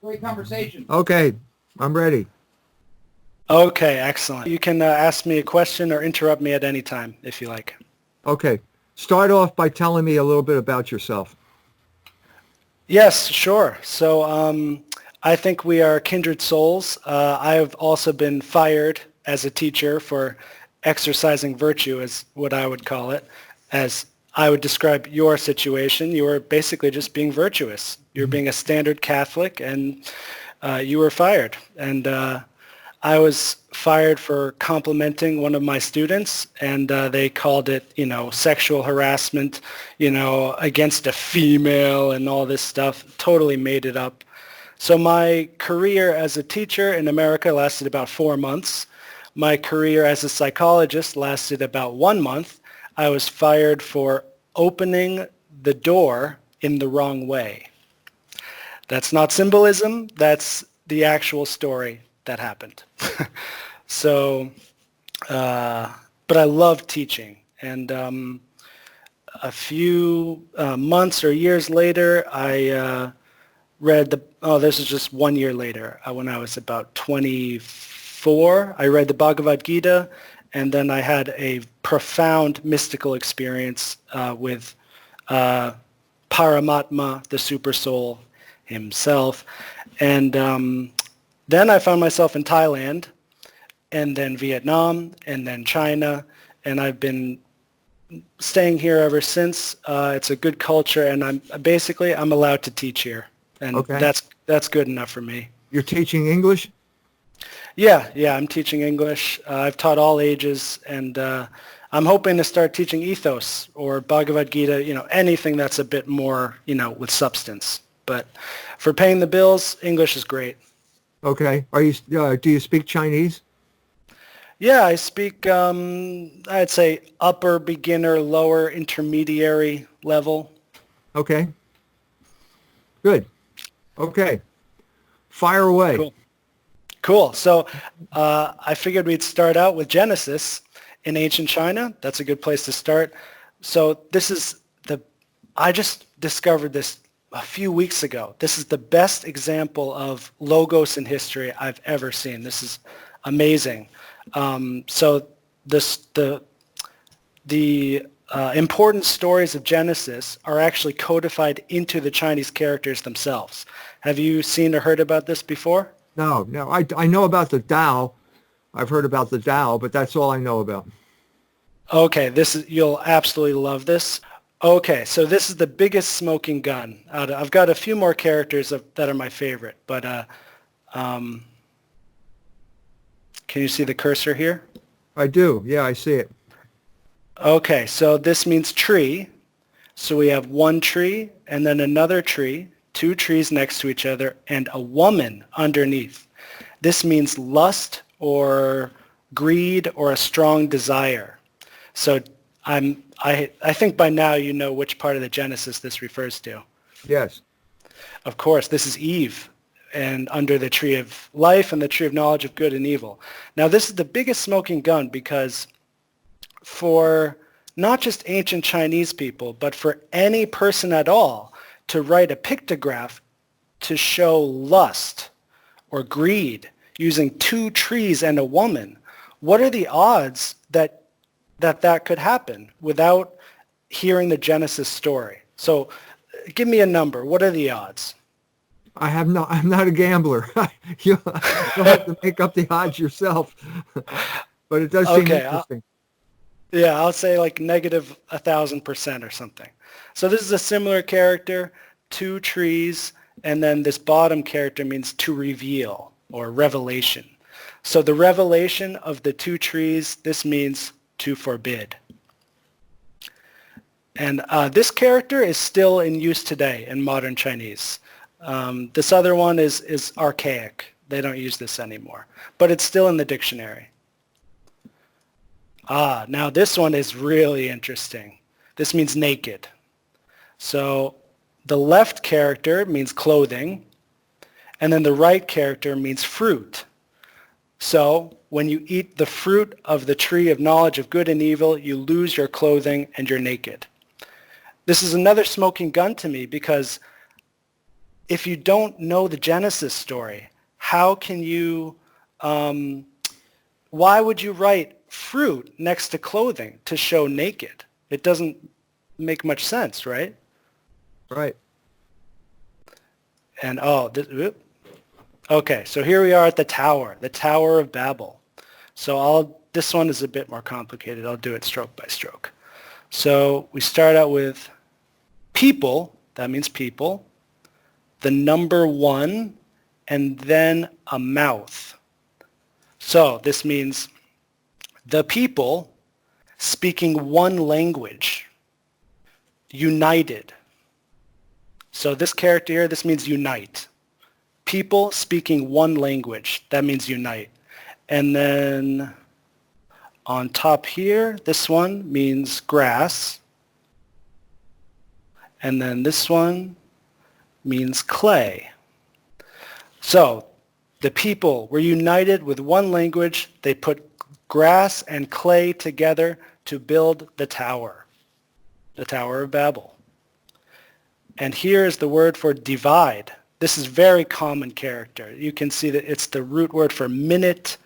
Great conversation. Okay, I'm ready. Okay, excellent. You can ask me a question or interrupt me at any time if you like. Okay, start off by telling me a little bit about yourself. Yes, sure. So I think we are kindred souls. I have also been fired as a teacher for exercising virtue, is what I would call it, as I would describe your situation. You were basically just being virtuous. You're being a standard Catholic, and you were fired. And I was fired for complimenting one of my students, and they called it, sexual harassment, against a female and all this stuff. Totally made it up. So my career as a teacher in America lasted about 4 months. My career as a psychologist lasted about 1 month. I was fired for opening the door in the wrong way. That's not symbolism. That's the actual story that happened. So, but I love teaching. And a few months or years later, I read this is just 1 year later, when I was about 24, I read the Bhagavad Gita, and then I had a profound mystical experience with Paramatma, the super soul himself. And then I found myself in Thailand, and then Vietnam, and then China, and I've been staying here ever since. It's a good culture, and I'm allowed to teach here, and Okay. that's good enough for me. You're teaching English? Yeah, I'm teaching English. I've taught all ages, and I'm hoping to start teaching ethos or Bhagavad Gita, anything that's a bit more, with substance. But for paying the bills, English is great. Okay. Do you speak Chinese? Yeah, I speak, I'd say upper beginner, lower intermediary level. Okay. Good. Okay. Fire away. Cool. So I figured we'd start out with Genesis in ancient China. That's a good place to start. So I just discovered this a few weeks ago. This is the best example of logos in history I've ever seen. This is amazing. So the important stories of Genesis are actually codified into the Chinese characters themselves. Have you seen or heard about this before? No. I know about the Tao. I've heard about the Tao, but that's all I know about. Okay, you'll absolutely love this. Okay, so this is the biggest smoking gun. I've got a few more characters that are my favorite, but can you see the cursor here? I do. Yeah, I see it. Okay, so this means tree. So we have one tree and then another tree, two trees next to each other, and a woman underneath. This means lust or greed or a strong desire. So I think by now you know which part of the Genesis this refers to. Yes. Of course, this is Eve, and under the tree of life and the tree of knowledge of good and evil. Now, this is the biggest smoking gun because for not just ancient Chinese people, but for any person at all to write a pictograph to show lust or greed using two trees and a woman, what are the odds that could happen without hearing the Genesis story? So give me a number. What are the odds? I'm not a gambler. You'll have to make up the odds yourself. But it does seem interesting. I'll say like negative 1,000% or something. So this is a similar character, two trees, and then this bottom character means to reveal or revelation. So the revelation of the two trees, this means to forbid. And this character is still in use today in modern Chinese. This other one is archaic. They don't use this anymore. But it's still in the dictionary. Now this one is really interesting. This means naked. So the left character means clothing, and then the right character means fruit. So when you eat the fruit of the tree of knowledge of good and evil, you lose your clothing and you're naked. This is another smoking gun to me because if you don't know the Genesis story, how can you, why would you write fruit next to clothing to show naked? It doesn't make much sense, right? Right. And okay, so here we are at the Tower of Babel. So this one is a bit more complicated. I'll do it stroke by stroke. So we start out with people, that means people, the number 1, and then a mouth. So this means the people speaking one language, united. So this character here, this means unite. People speaking one language, that means unite. And then on top here, this one means grass. And then this one means clay. So the people were united with one language. They put grass and clay together to build the Tower of Babel. And here is the word for divide. This is very common character. You can see that it's the root word for minute,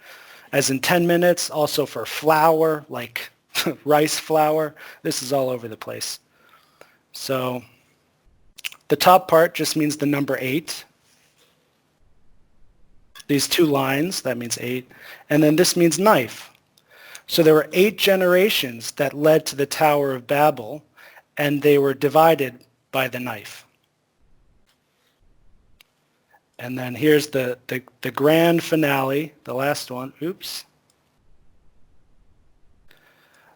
as in 10 minutes, also for flour, like rice flour. This is all over the place. So the top part just means the number 8. These 2 lines, that means 8. And then this means knife. So there were 8 generations that led to the Tower of Babel, and they were divided by the knife. And then here's the grand finale, the last one. Oops.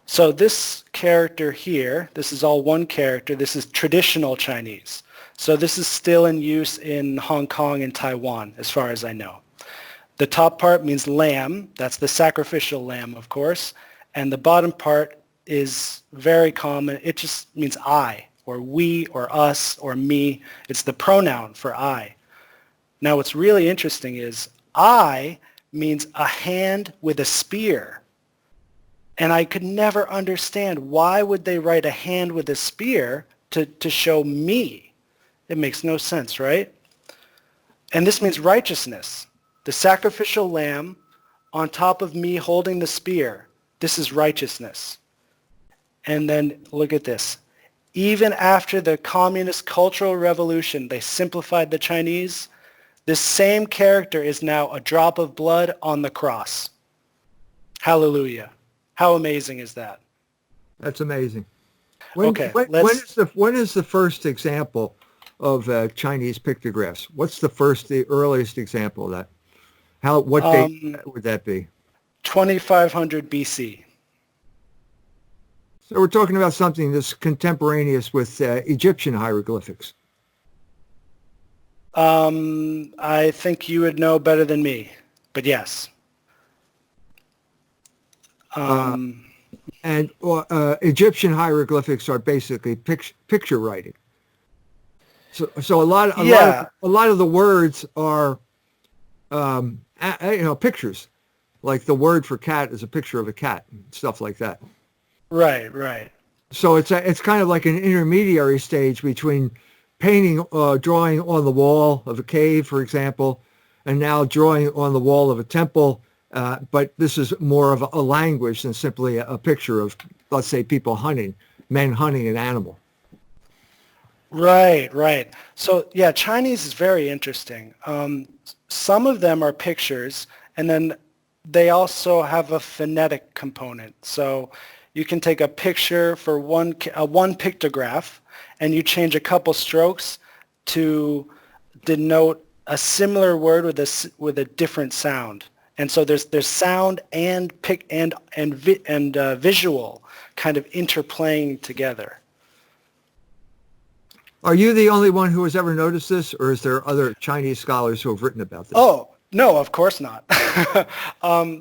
So this character here, this is all one character. This is traditional Chinese. So this is still in use in Hong Kong and Taiwan, as far as I know. The top part means lamb. That's the sacrificial lamb, of course. And the bottom part is very common. It just means I, or we, or us, or me. It's the pronoun for I. Now what's really interesting is I means a hand with a spear. And I could never understand why would they write a hand with a spear to show me. It makes no sense, right? And this means righteousness. The sacrificial lamb on top of me holding the spear. This is righteousness. And then look at this. Even after the communist cultural revolution, they simplified the Chinese. This same character is now a drop of blood on the cross. Hallelujah. How amazing is that? That's amazing. When is the first example of Chinese pictographs? What's the earliest example of that? What date would that be? 2500 BC. So we're talking about something that's contemporaneous with Egyptian hieroglyphics. I think you would know better than me, but yes. And Egyptian hieroglyphics are basically picture writing. So a lot of the words are pictures. Like the word for cat is a picture of a cat and stuff like that. Right. So it's kind of like an intermediary stage between painting, drawing on the wall of a cave, for example, and now drawing on the wall of a temple. But this is more of a language than simply a picture of, let's say, men hunting an animal. Right. So yeah, Chinese is very interesting. Some of them are pictures, and then they also have a phonetic component. So you can take a picture for one pictograph, and you change a couple strokes to denote a similar word with a different sound. And so there's sound and visual kind of interplaying together. Are you the only one who has ever noticed this, or is there other Chinese scholars who have written about this? Oh, no, of course not.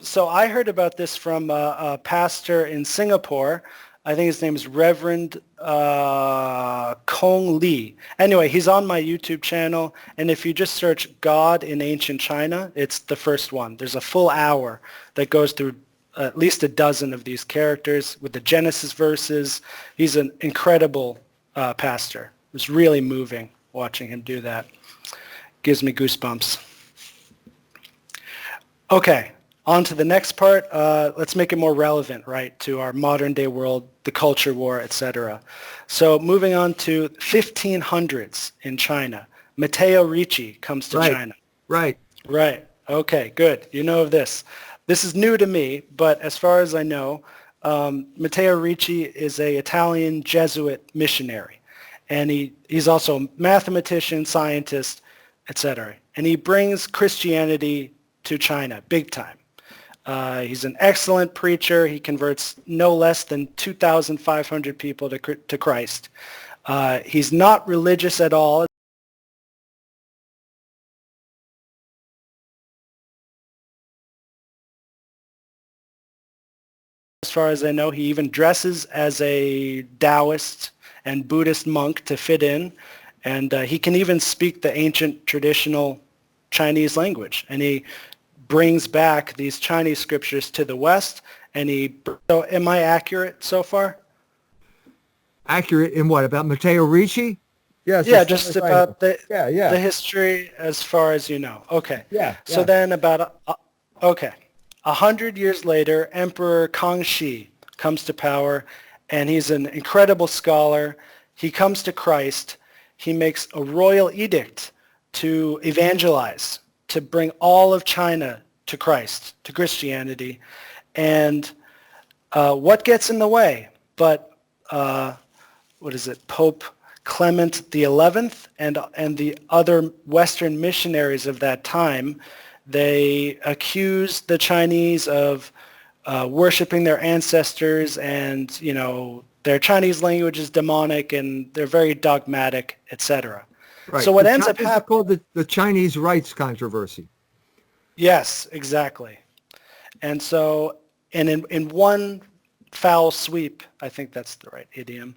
So I heard about this from a pastor in Singapore. I think his name is Reverend Kong Lee. Anyway, he's on my YouTube channel, and if you just search God in Ancient China, it's the first one. There's a full hour that goes through at least a dozen of these characters with the Genesis verses. He's an incredible pastor. It was really moving watching him do that. gives me goosebumps. Okay, on to the next part. Let's make it more relevant, right, to our modern day world, the culture war, etc. So moving on to 1500s in China. Matteo Ricci comes to China. Right. Right. Okay, good. You know of this. This is new to me, but as far as I know, Matteo Ricci is an Italian Jesuit missionary. And he's also a mathematician, scientist, etc. And he brings Christianity to China big time. He's an excellent preacher. He converts no less than 2,500 people to Christ. He's not religious at all. As far as I know, he even dresses as a Taoist and Buddhist monk to fit in. And he can even speak the ancient traditional Chinese language. And he brings back these Chinese scriptures to the West. So am I accurate so far? Accurate in what? About Matteo Ricci? Yes. Yeah, just about the the history as far as you know. Okay. Yeah. So then about, 100 years later, Emperor Kangxi comes to power, and he's an incredible scholar. He comes to Christ. He makes a royal edict to evangelize, to bring all of China to Christ, to Christianity. And what gets in the way? But, Pope Clement XI and the other Western missionaries of that time, they accused the Chinese of worshiping their ancestors, and, their Chinese language is demonic, and they're very dogmatic, etc. Right. So what ends up happening... It's called the Chinese rights controversy. Yes, exactly. And so, and in one foul sweep, I think that's the right idiom,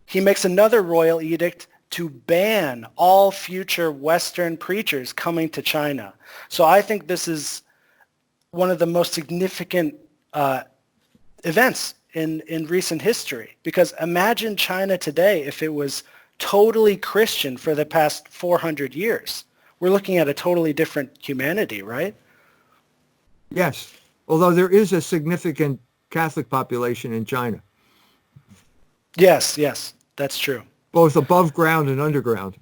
he makes another royal edict to ban all future Western preachers coming to China. So I think this is one of the most significant events in recent history, because imagine China today if it was totally Christian for the past 400 years. We're looking at a totally different humanity, right? Yes, although there is a significant Catholic population in China. Yes, that's true. Both above ground and underground.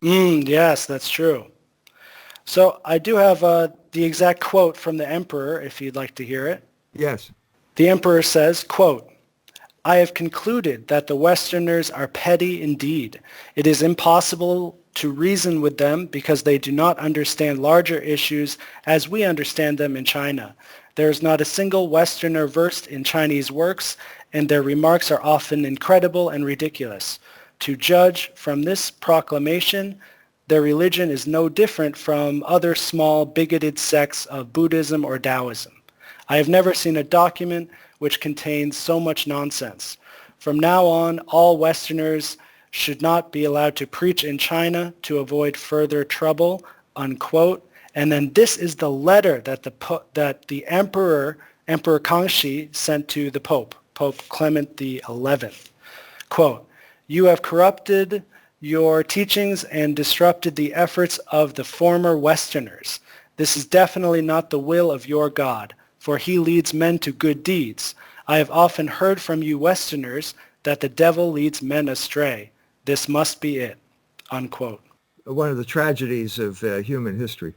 Yes, that's true. So I do have the exact quote from the emperor, if you'd like to hear it. Yes. The emperor says, quote, "I have concluded that the Westerners are petty indeed. It is impossible to reason with them because they do not understand larger issues as we understand them in China. There is not a single Westerner versed in Chinese works, and their remarks are often incredible and ridiculous. To judge from this proclamation, their religion is no different from other small bigoted sects of Buddhism or Taoism. I have never seen a document which contains so much nonsense. From now on, all Westerners should not be allowed to preach in China to avoid further trouble," unquote. And then this is the letter that the Emperor Kangxi sent to the Pope Clement XI. Quote, "You have corrupted your teachings and disrupted the efforts of the former Westerners. This is definitely not the will of your God, for he leads men to good deeds. I have often heard from you Westerners that the devil leads men astray. This must be it," unquote. One of the tragedies of human history.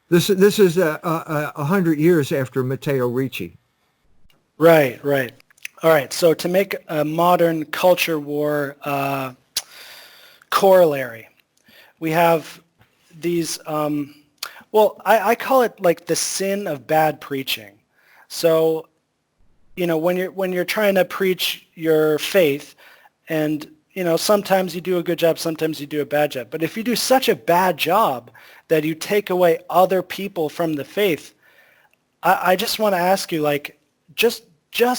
This is 100 years after Matteo Ricci. Right. All right, so to make a modern culture war corollary, we have these, I call it like the sin of bad preaching. So, when you're trying to preach your faith, and sometimes you do a good job, sometimes you do a bad job. But if you do such a bad job that you take away other people from the faith, I just want to ask you, like, just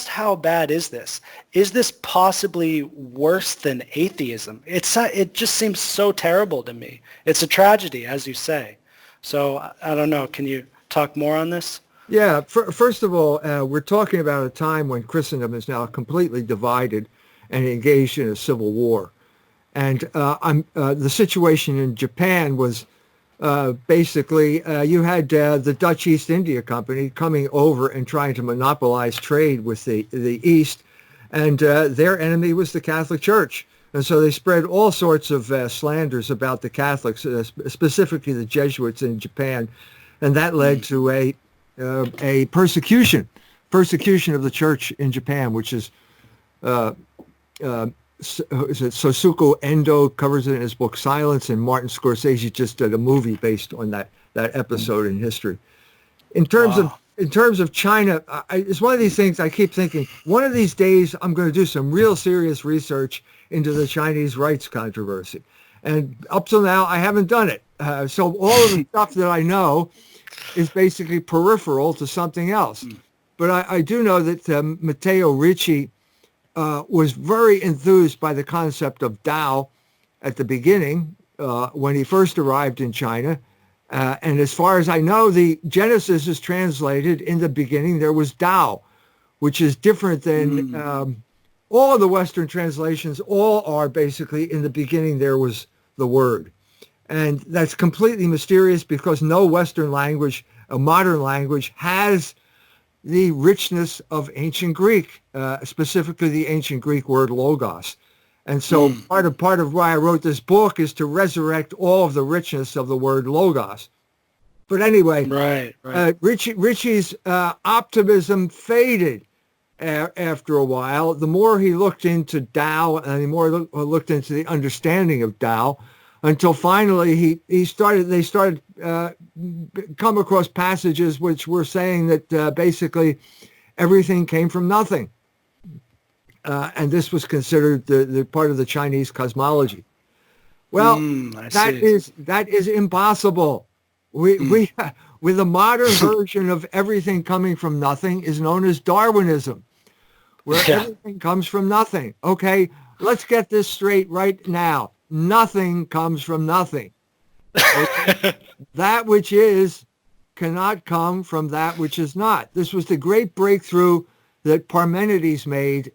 how bad is this? Is this possibly worse than atheism? It just seems so terrible to me. It's a tragedy, as you say. So I don't know. Can you talk more on this? Yeah. First of all, we're talking about a time when Christendom is now completely divided and engaged in a civil war. And the situation in Japan was basically you had the Dutch East India Company coming over and trying to monopolize trade with the East, and their enemy was the Catholic Church. And so they spread all sorts of slanders about the Catholics, specifically the Jesuits in Japan, and that led to a persecution of the church in Japan, which is Sosuke Endo covers it in his book Silence, and Martin Scorsese just did a movie based on that episode in history. In terms of China, it's one of these things I keep thinking, one of these days I'm going to do some real serious research into the Chinese rights controversy. And up till now, I haven't done it. So all of the stuff that I know is basically peripheral to something else. But I do know that Matteo Ricci was very enthused by the concept of Tao at the beginning when he first arrived in China. And as far as I know, the Genesis is translated, in the beginning there was Tao, which is different than all of the Western translations. All are basically, in the beginning there was the Word. And that's completely mysterious because no Western language, a modern language, has the richness of ancient Greek, specifically the ancient Greek word logos. And so part of why I wrote this book is to resurrect all of the richness of the word logos. But anyway, Ricci's optimism faded after a while. The more he looked into Tao and the more he looked into the understanding of Tao, until finally they started come across passages which were saying that basically everything came from nothing. And this was considered the part of the Chinese cosmology. Well, that is impossible. We with the modern version of everything coming from nothing is known as Darwinism, where everything comes from nothing. Okay, let's get this straight right now. Nothing comes from nothing. Okay? That which is cannot come from that which is not. This was the great breakthrough that Parmenides made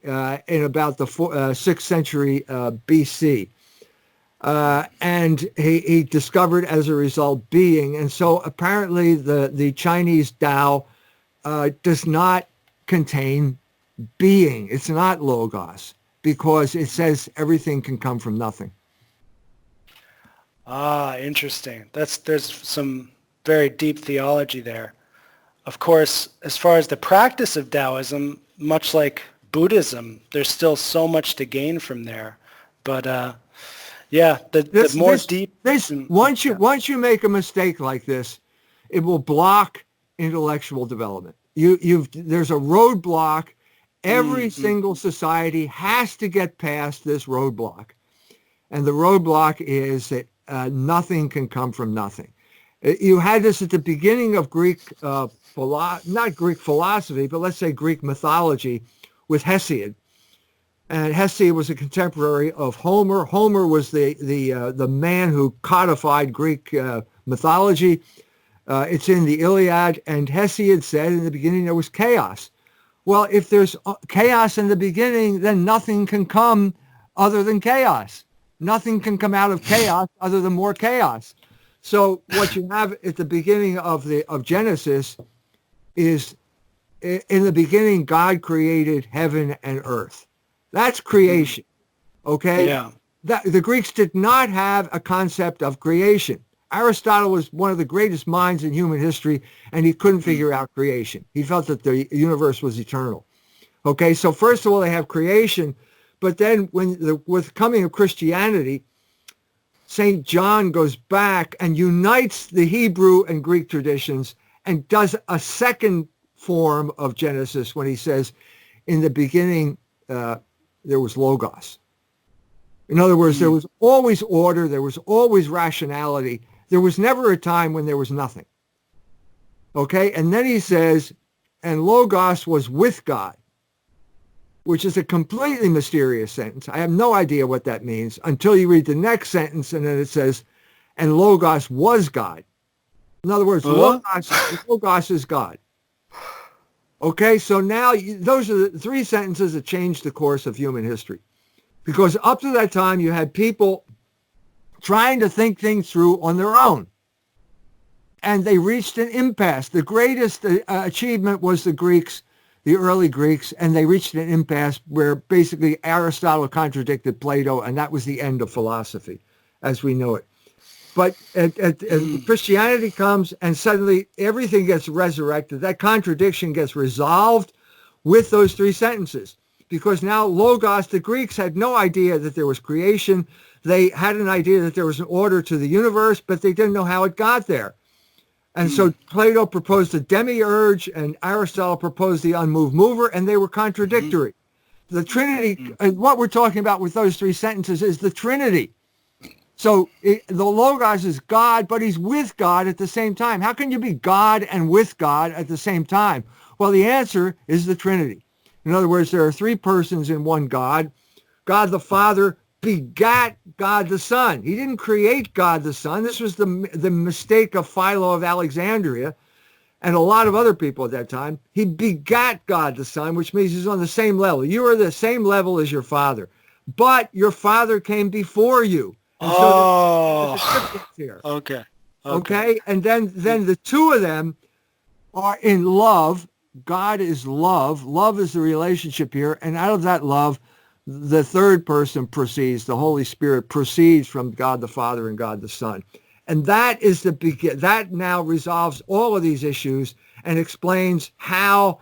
in about the 6th century BC. And he discovered as a result being. And so apparently the Chinese Tao does not contain being. It's not logos, because it says everything can come from nothing. Ah, interesting. There's some very deep theology there. Of course, as far as the practice of Taoism, much like Buddhism, there's still so much to gain from there. But once you make a mistake like this, it will block intellectual development. There's a roadblock. Every single society has to get past this roadblock. And the roadblock is that nothing can come from nothing. You had this at the beginning of Greek, not Greek philosophy, but let's say Greek mythology with Hesiod. And Hesiod was a contemporary of Homer. Homer was the man who codified Greek mythology. It's in the Iliad, and Hesiod said in the beginning there was chaos. Well, if there's chaos in the beginning, then nothing can come other than chaos. Nothing can come out of chaos other than more chaos. So what you have at the beginning of Genesis is, in the beginning, God created heaven and earth. That's creation, okay? Yeah. The Greeks did not have a concept of creation. Aristotle was one of the greatest minds in human history, and he couldn't figure out creation. He felt that the universe was eternal. Okay, so first of all, they have creation, but then with the coming of Christianity, St. John goes back and unites the Hebrew and Greek traditions and does a second form of Genesis when he says, in the beginning, there was logos. In other words, there was always order. There was always rationality. There was never a time when there was nothing. Okay? And then he says, and logos was with God, which is a completely mysterious sentence. I have no idea what that means until you read the next sentence, and then it says, and logos was God. In other words, logos is God. Okay, so now those are the three sentences that changed the course of human history. Because up to that time, you had people trying to think things through on their own. And they reached an impasse. The greatest achievement was the Greeks, the early Greeks, and they reached an impasse where basically Aristotle contradicted Plato, and that was the end of philosophy as we know it. But Christianity comes, and suddenly everything gets resurrected. That contradiction gets resolved with those three sentences. Because now Logos, the Greeks had no idea that there was creation. They had an idea that there was an order to the universe, but they didn't know how it got there. And so Plato proposed the demiurge, and Aristotle proposed the unmoved mover, and they were contradictory. The Trinity, and what we're talking about with those three sentences is the Trinity. So the Logos is God, but he's with God at the same time. How can you be God and with God at the same time? Well, the answer is the Trinity. In other words, there are three persons in one God. God the Father begat God the Son. He didn't create God the Son. This was the mistake of Philo of Alexandria and a lot of other people at that time. He begat God the Son, which means he's on the same level. You are the same level as your father, but your father came before you. And so there's a difference here. Okay. And then the two of them are in love. God is love. Love is the relationship here. And out of that love, the third person proceeds. The Holy Spirit proceeds from God the Father and God the Son. And that is that now resolves all of these issues and explains how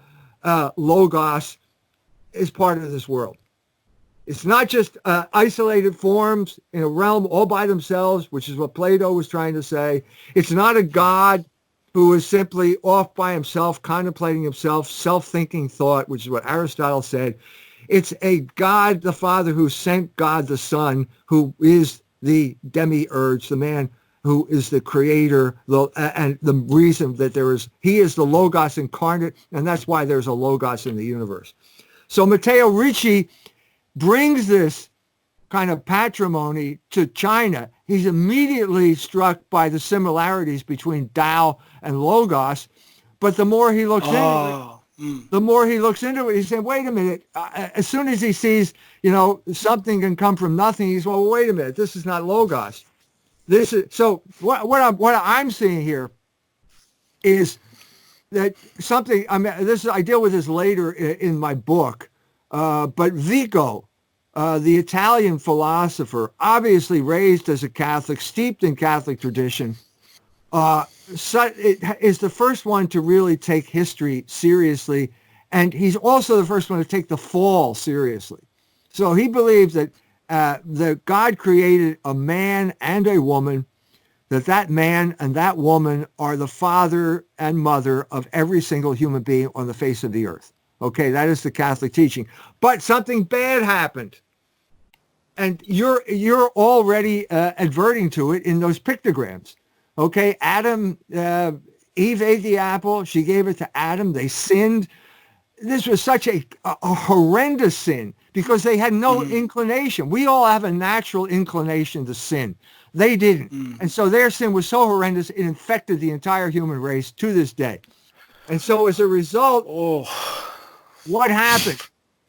Logos is part of this world. It's not just isolated forms in a realm all by themselves, which is what Plato was trying to say. It's not a God who is simply off by himself, contemplating himself, self-thinking thought, which is what Aristotle said. It's a God the Father who sent God the Son, who is the demiurge, the man who is the creator, and the reason that he is the Logos incarnate, and that's why there's a Logos in the universe. So Matteo Ricci brings this kind of patrimony to China. He's immediately struck by the similarities between Tao and Logos, but the more he looks into it, he's saying, wait a minute. As soon as he sees, something can come from nothing, he's, well, wait a minute. This is not Logos. This is so. What I'm seeing here is that something. I deal with this later in my book, but Vico, the Italian philosopher, obviously raised as a Catholic, steeped in Catholic tradition, is the first one to really take history seriously, and he's also the first one to take the fall seriously. So he believes that God created a man and a woman, that man and that woman are the father and mother of every single human being on the face of the earth. Okay, that is the Catholic teaching. But something bad happened. And you're already adverting to it in those pictograms. Okay, Eve ate the apple. She gave it to Adam. They sinned. This was such a horrendous sin because they had no inclination. We all have a natural inclination to sin. They didn't. And so their sin was so horrendous, it infected the entire human race to this day. And so as a result, what happened?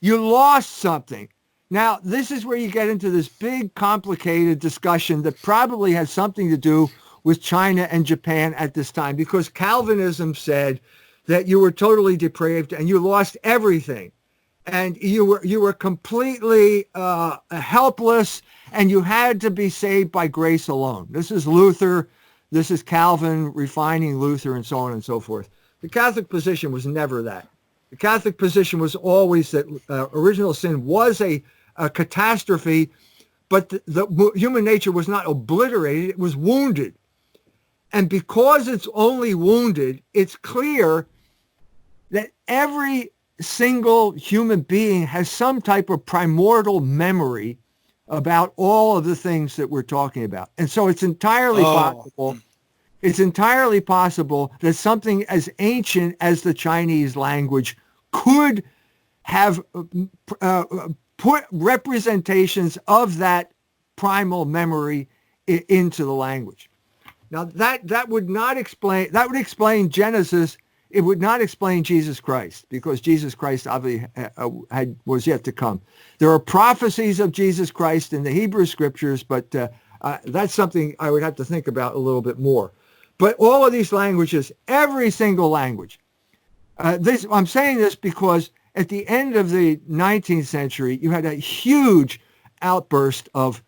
You lost something. Now, this is where you get into this big, complicated discussion that probably has something to do with China and Japan at this time, because Calvinism said that you were totally depraved and you lost everything. And you were completely helpless, and you had to be saved by grace alone. This is Luther. This is Calvin refining Luther, and so on and so forth. The Catholic position was never that. The Catholic position was always that original sin was a catastrophe, but the human nature was not obliterated, it was wounded. And because it's only wounded, it's clear that every single human being has some type of primordial memory about all of the things that we're talking about. And so it's entirely possible. It's entirely possible that something as ancient as the Chinese language could have put representations of that primal memory into the language. Now that would explain Genesis it would not explain Jesus Christ, because Jesus Christ obviously was yet to come. There are prophecies of Jesus Christ in the Hebrew scriptures, but that's something I would have to think about a little bit more. But all of these languages, every single language, I'm saying this because at the end of the 19th century, you had a huge outburst of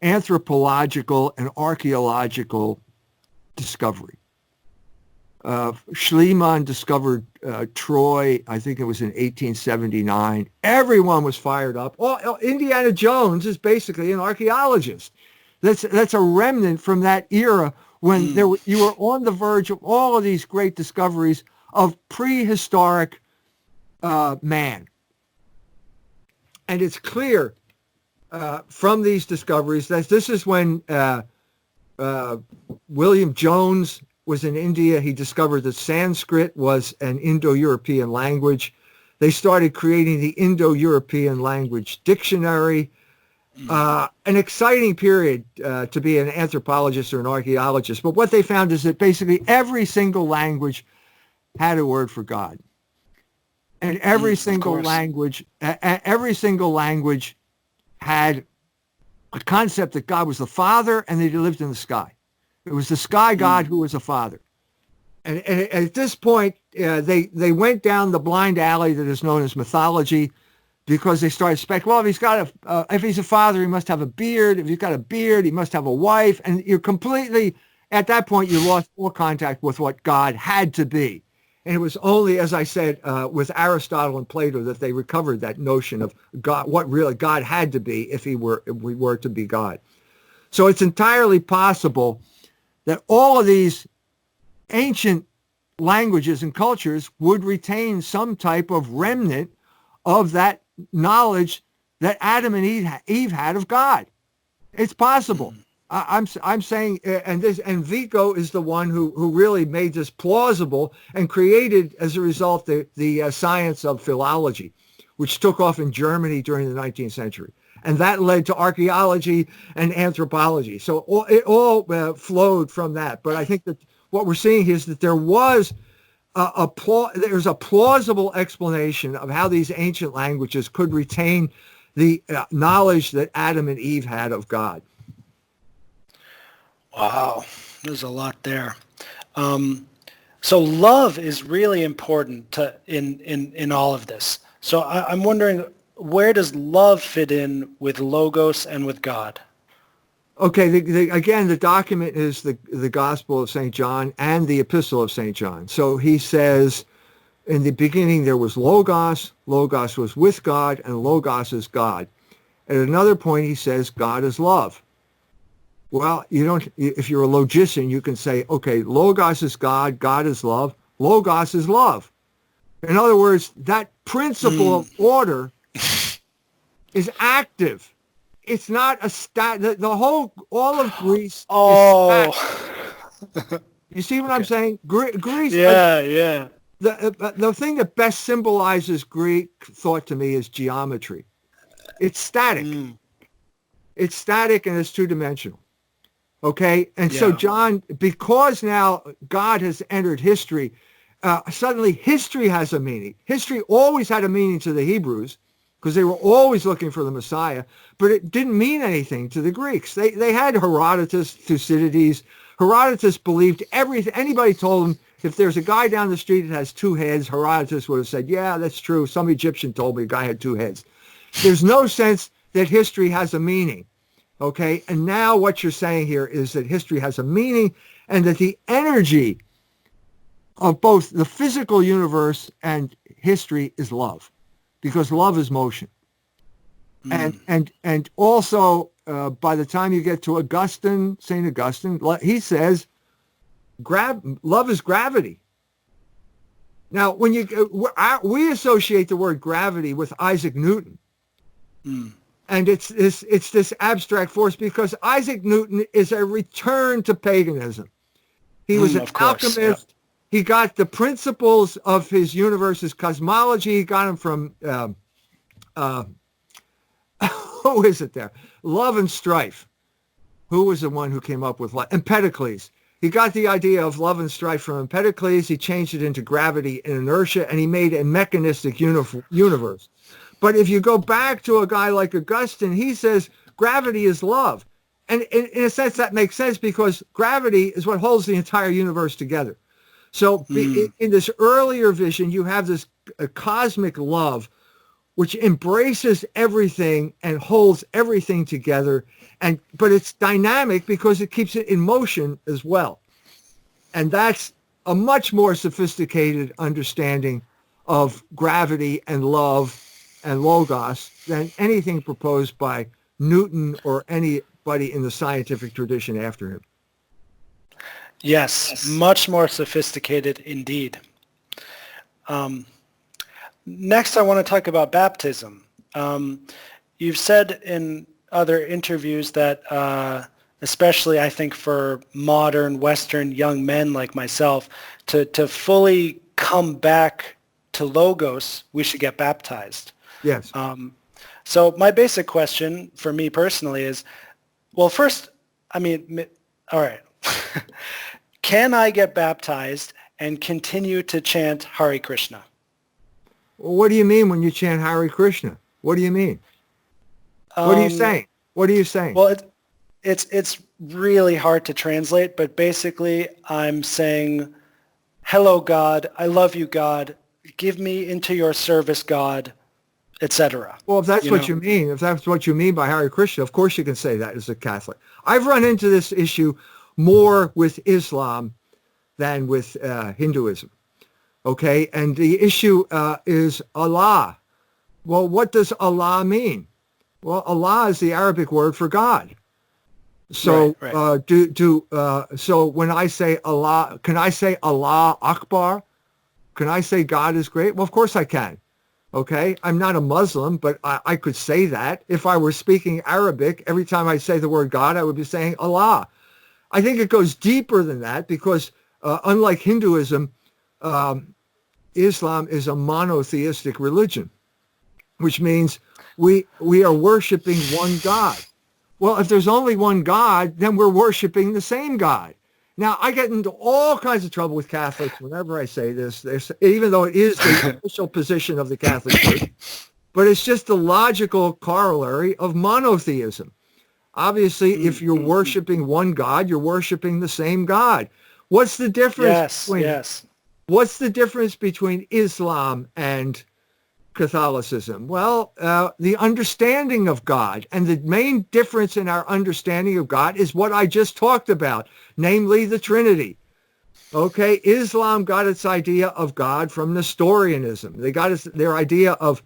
anthropological and archaeological discovery. Schliemann discovered Troy, I think it was in 1879. Everyone was fired up. Indiana Jones is basically an archaeologist. That's a remnant from that era when you were on the verge of all of these great discoveries of prehistoric man. And it's clear from these discoveries that this is when William Jones was in India. He discovered that Sanskrit was an Indo-European language. They started creating the Indo-European language dictionary. An exciting period to be an anthropologist or an archaeologist. But what they found is that basically every single language had a word for God. And every single language had a concept that God was the Father and that he lived in the sky. It was the sky God who was a father. And at this point, they went down the blind alley that is known as mythology, because they started speculating, well, if he's a father, he must have a beard. If he's got a beard, he must have a wife. And you're completely, at that point, you lost all contact with what God had to be. And it was only, as I said, with Aristotle and Plato that they recovered that notion of God, what really God had to be if we were to be God. So it's entirely possible that all of these ancient languages and cultures would retain some type of remnant of that knowledge that Adam and Eve had of God. It's possible. I'm saying, and Vico is the one who really made this plausible and created, as a result, the science of philology, which took off in Germany during the 19th century. And that led to archaeology and anthropology. So it all flowed from that. But I think that what we're seeing here is that there was there's a plausible explanation of how these ancient languages could retain the knowledge that Adam and Eve had of God. Wow, there's a lot there. So love is really important in all of this. So I'm wondering, where does love fit in with Logos and with God? Okay, again, the document is the Gospel of St. John and the Epistle of St. John. So he says, in the beginning there was Logos, Logos was with God, and Logos is God. At another point he says God is love. Well, if you're a logician, you can say, okay, Logos is God, God is love, Logos is love. In other words, that principle of order is active. It's not a all of Greece is static. You see what I'm saying? Greece. Yeah. The thing that best symbolizes Greek thought to me is geometry. It's static. It's static and it's two-dimensional. Okay? And so John, because now God has entered history, suddenly history has a meaning. History always had a meaning to the Hebrews, because they were always looking for the Messiah, but it didn't mean anything to the Greeks. They had Herodotus, Thucydides. Herodotus believed everything. Anybody told him, if there's a guy down the street that has two heads, Herodotus would have said, yeah, that's true. Some Egyptian told me a guy had two heads. There's no sense that history has a meaning, okay? And now what you're saying here is that history has a meaning, and that the energy of both the physical universe and history is love. Because love is motion. And also, by the time you get to St. Augustine, he says, love is gravity. Now, when we associate the word gravity with Isaac Newton. And it's this abstract force, because Isaac Newton is a return to paganism. He was an alchemist. Yeah. He got the principles of his universe's cosmology. He got them from, who is it there? Love and Strife. Who was the one who came up with life? Empedocles. He got the idea of love and strife from Empedocles. He changed it into gravity and inertia, and he made a mechanistic universe. But if you go back to a guy like Augustine, he says gravity is love. And in a sense, that makes sense because gravity is what holds the entire universe together. So in this earlier vision, you have this cosmic love, which embraces everything and holds everything together. But it's dynamic because it keeps it in motion as well. And that's a much more sophisticated understanding of gravity and love and logos than anything proposed by Newton or anybody in the scientific tradition after him. Yes, much more sophisticated indeed. Next, I want to talk about baptism. You've said in other interviews that, especially I think for modern Western young men like myself, to fully come back to Logos, we should get baptized. Yes. So my basic question for me personally is, well, first, I mean, all right. Can I get baptized and continue to chant Hare Krishna? What do you mean when you chant Hare Krishna? What do you mean? What are you saying? What are you saying? Well, it's really hard to translate, but basically I'm saying, hello, God. I love you, God. Give me into your service, God, etc. Well, if that's what you mean, if that's what you mean by Hare Krishna, of course you can say that as a Catholic. I've run into this issue more with Islam than with Hinduism. Okay, and the issue is Allah. Well, what does Allah mean? Well, Allah is the Arabic word for God. So right. So when I say Allah, can I say Allah Akbar? Can I say God is great? Well, of course I can. Okay, I'm not a Muslim, but I could say that. If I were speaking Arabic, every time I say the word God, I would be saying Allah. I think it goes deeper than that because unlike Hinduism, Islam is a monotheistic religion, which means we are worshiping one God. Well, if there's only one God, then we're worshiping the same God. Now, I get into all kinds of trouble with Catholics whenever I say this, even though it is the official position of the Catholic Church, but it's just the logical corollary of monotheism. Obviously, if you're worshiping one God, you're worshiping the same God. What's the difference? What's the difference between Islam and Catholicism? Well, the understanding of God. And the main difference in our understanding of God is what I just talked about, namely the Trinity. Okay, Islam got its idea of God from Nestorianism. They got their idea of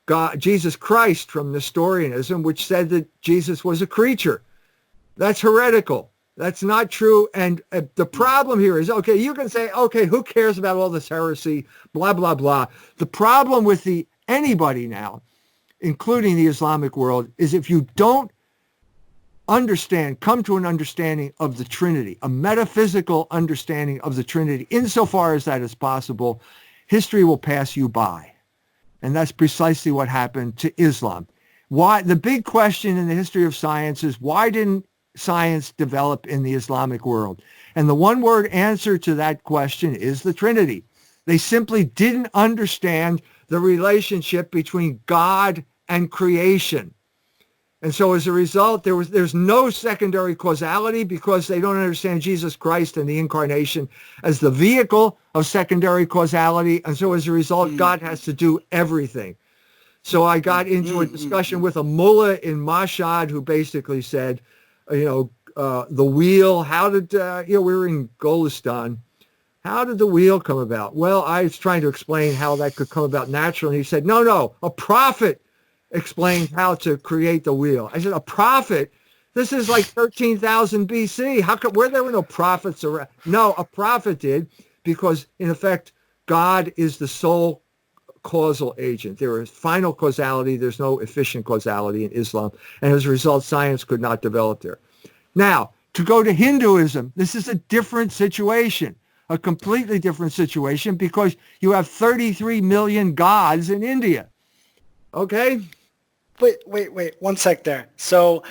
God, Jesus Christ, from Nestorianism, which said that Jesus was a creature. That's heretical. That's not true. And the problem here is, okay, you can say, okay, who cares about all this heresy, blah, blah, blah. The problem with anybody now, including the Islamic world, is if you don't come to an understanding of the Trinity, a metaphysical understanding of the Trinity, insofar as that is possible, history will pass you by. And that's precisely what happened to Islam. Why? The big question in the history of science is, why didn't science develop in the Islamic world? And the one-word answer to that question is the Trinity. They simply didn't understand the relationship between God and creation. And so as a result, there's no secondary causality because they don't understand Jesus Christ and the incarnation as the vehicle of secondary causality. And so as a result, God has to do everything. So I got into a discussion with a mullah in Mashhad who basically said, the wheel, how did, we were in Golistan. How did the wheel come about? Well, I was trying to explain how that could come about naturally. And he said, no, a prophet explained how to create the wheel. I said, a prophet? This is like 13,000 BC. Where there were no prophets around? No, a prophet did, because in effect, God is the sole causal agent. There is final causality. There's no efficient causality in Islam. And as a result, science could not develop there. Now, to go to Hinduism, this is a different situation, a completely different situation, because you have 33 million gods in India. Okay? Wait, 1 sec there. So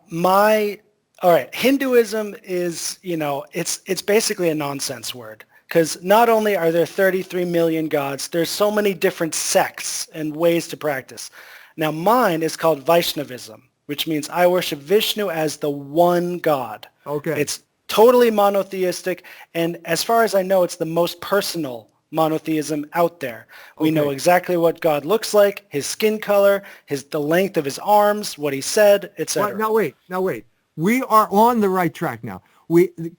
my All right. Hinduism is, it's basically a nonsense word because not only are there 33 million gods, there's so many different sects and ways to practice. Now, mine is called Vaishnavism, which means I worship Vishnu as the one God. Okay. It's totally monotheistic, and as far as I know, it's the most personal monotheism out there. We know exactly what God looks like, his skin color, the length of his arms, what he said, etc. Now wait. We are on the right track now.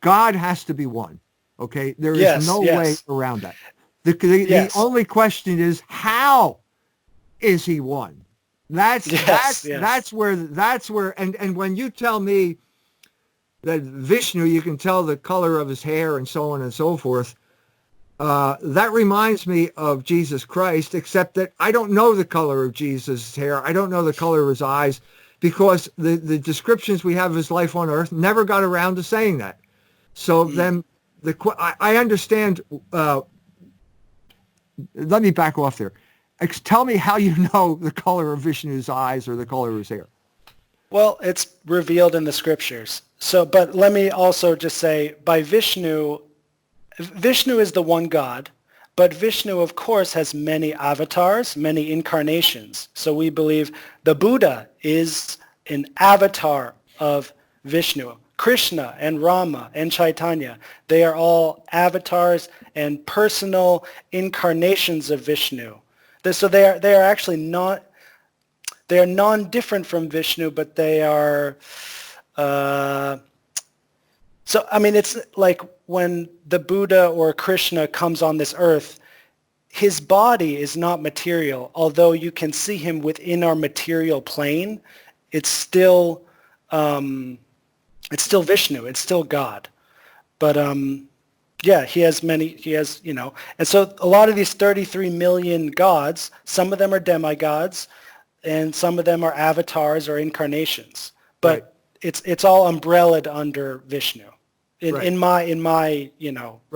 God has to be one. Okay, there is no way around that. The only question is, how is he one? That's where and when you tell me that Vishnu, you can tell the color of his hair and so on and so forth. That reminds me of Jesus Christ, except that I don't know the color of Jesus' hair. I don't know the color of his eyes, because the descriptions we have of his life on earth never got around to saying that. So then I understand. Let me back off there. Tell me how you know the color of Vishnu's eyes or the color of his hair. Well, it's revealed in the scriptures. But let me also just say, by Vishnu is the one God, but Vishnu, of course, has many avatars, many incarnations. So we believe the Buddha is an avatar of Vishnu. Krishna and Rama and Chaitanya, they are all avatars and personal incarnations of Vishnu. So they are actually not, they are non-different from Vishnu, but they are, it's like when the Buddha or Krishna comes on this earth, his body is not material. Although you can see him within our material plane, it's still Vishnu, it's still God. But he has, and so a lot of these 33 million gods, some of them are demigods, and some of them are avatars or incarnations. But it's all umbrellaed under Vishnu in my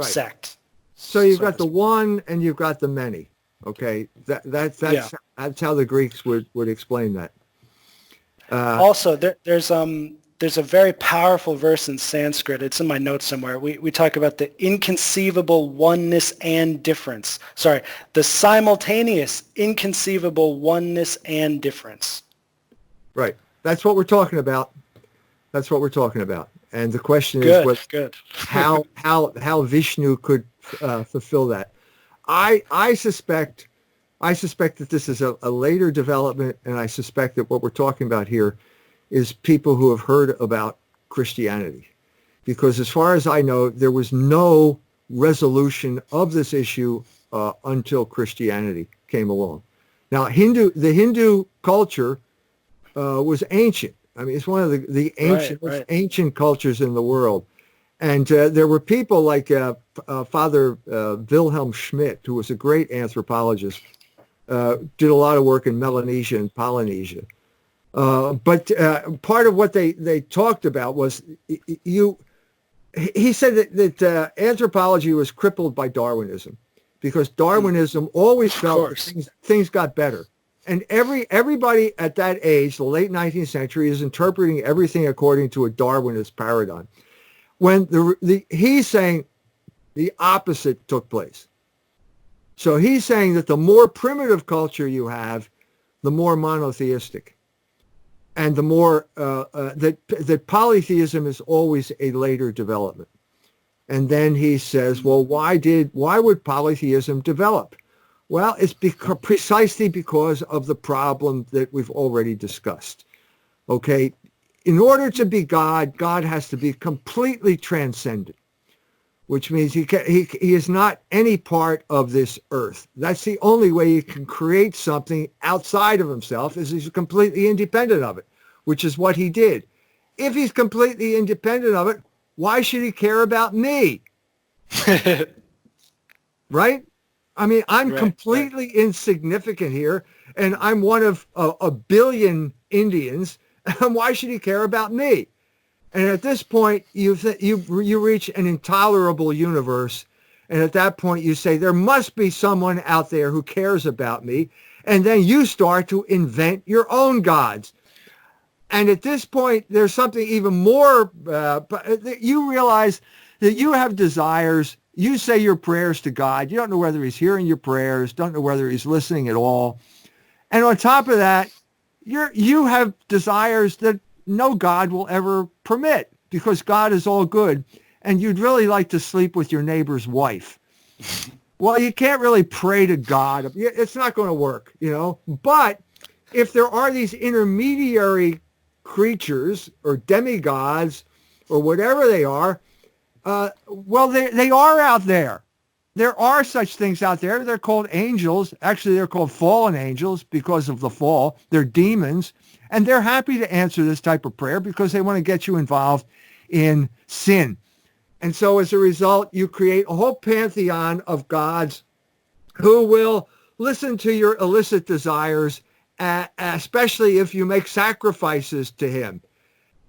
sect. So you've got the one and you've got the many. Okay, that's how the Greeks would explain that. Also, there's a very powerful verse in Sanskrit. It's in my notes somewhere. We talk about the inconceivable oneness and difference. Sorry, the simultaneous inconceivable oneness and difference. Right. That's what we're talking about. And the question is how Vishnu could fulfill that. I suspect that this is a later development, and I suspect that what we're talking about here is people who have heard about Christianity. Because as far as I know, there was no resolution of this issue until Christianity came along. Now, the Hindu culture was ancient. I mean, it's one of the ancient cultures in the world. And there were people like Father Wilhelm Schmidt, who was a great anthropologist, did a lot of work in Melanesia and Polynesia. But part of what they talked about was he said that anthropology was crippled by Darwinism, because Darwinism always felt that things got better. And everybody at that age, the late 19th century, is interpreting everything according to a Darwinist paradigm. When he's saying the opposite took place. So he's saying that the more primitive culture you have, the more monotheistic. And the more that polytheism is always a later development. And then he says, well, why would polytheism develop? Well, it's precisely because of the problem that we've already discussed. Okay, in order to be God, God has to be completely transcendent, which means he is not any part of this earth. That's the only way he can create something outside of himself, is he's completely independent of it, which is what he did. If he's completely independent of it, why should he care about me? Right? I mean, I'm completely insignificant here, and I'm one of a billion Indians, and why should he care about me? And at this point, you reach an intolerable universe, and at that point you say, there must be someone out there who cares about me, and then you start to invent your own gods. And at this point, there's something even more, you realize that you have desires. You say your prayers to God. You don't know whether he's hearing your prayers, don't know whether he's listening at all. And on top of that, you have desires that no God will ever permit because God is all good. And you'd really like to sleep with your neighbor's wife. Well, you can't really pray to God. It's not going to work, But if there are these intermediary creatures or demigods or whatever they are, well, they are out there. There are such things out there. They're called angels. Actually, they're called fallen angels because of the fall. They're demons. And they're happy to answer this type of prayer because they want to get you involved in sin. And so as a result, you create a whole pantheon of gods who will listen to your illicit desires, especially if you make sacrifices to him.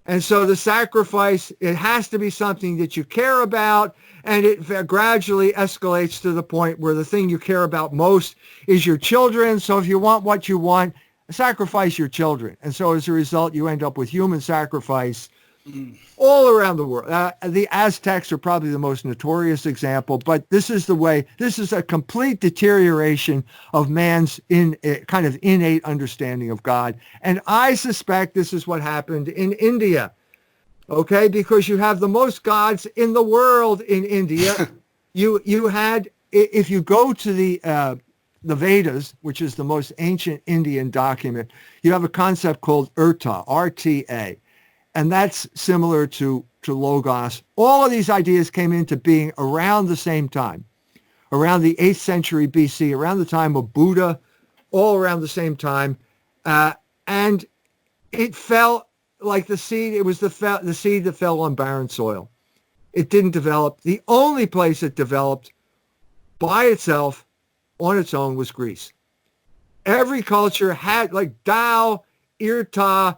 And so the sacrifice, it has to be something that you care about, and it gradually escalates to the point where the thing you care about most is your children. So if you want what you want, sacrifice your children. And so as a result, you end up with human sacrifice all around the world. The Aztecs are probably the most notorious example, but this is a complete deterioration of man's kind of innate understanding of God. And I suspect this is what happened in India, okay? Because you have the most gods in the world in India. You had, if you go to the Vedas, which is the most ancient Indian document, you have a concept called Urta, R-T-A. And that's similar to Logos. All of these ideas came into being around the same time, around the 8th century BC, around the time of Buddha, all around the same time. And it fell like the seed. It was the seed that fell on barren soil. It didn't develop. The only place it developed by itself, on its own, was Greece. Every culture had, like Tao, Irta,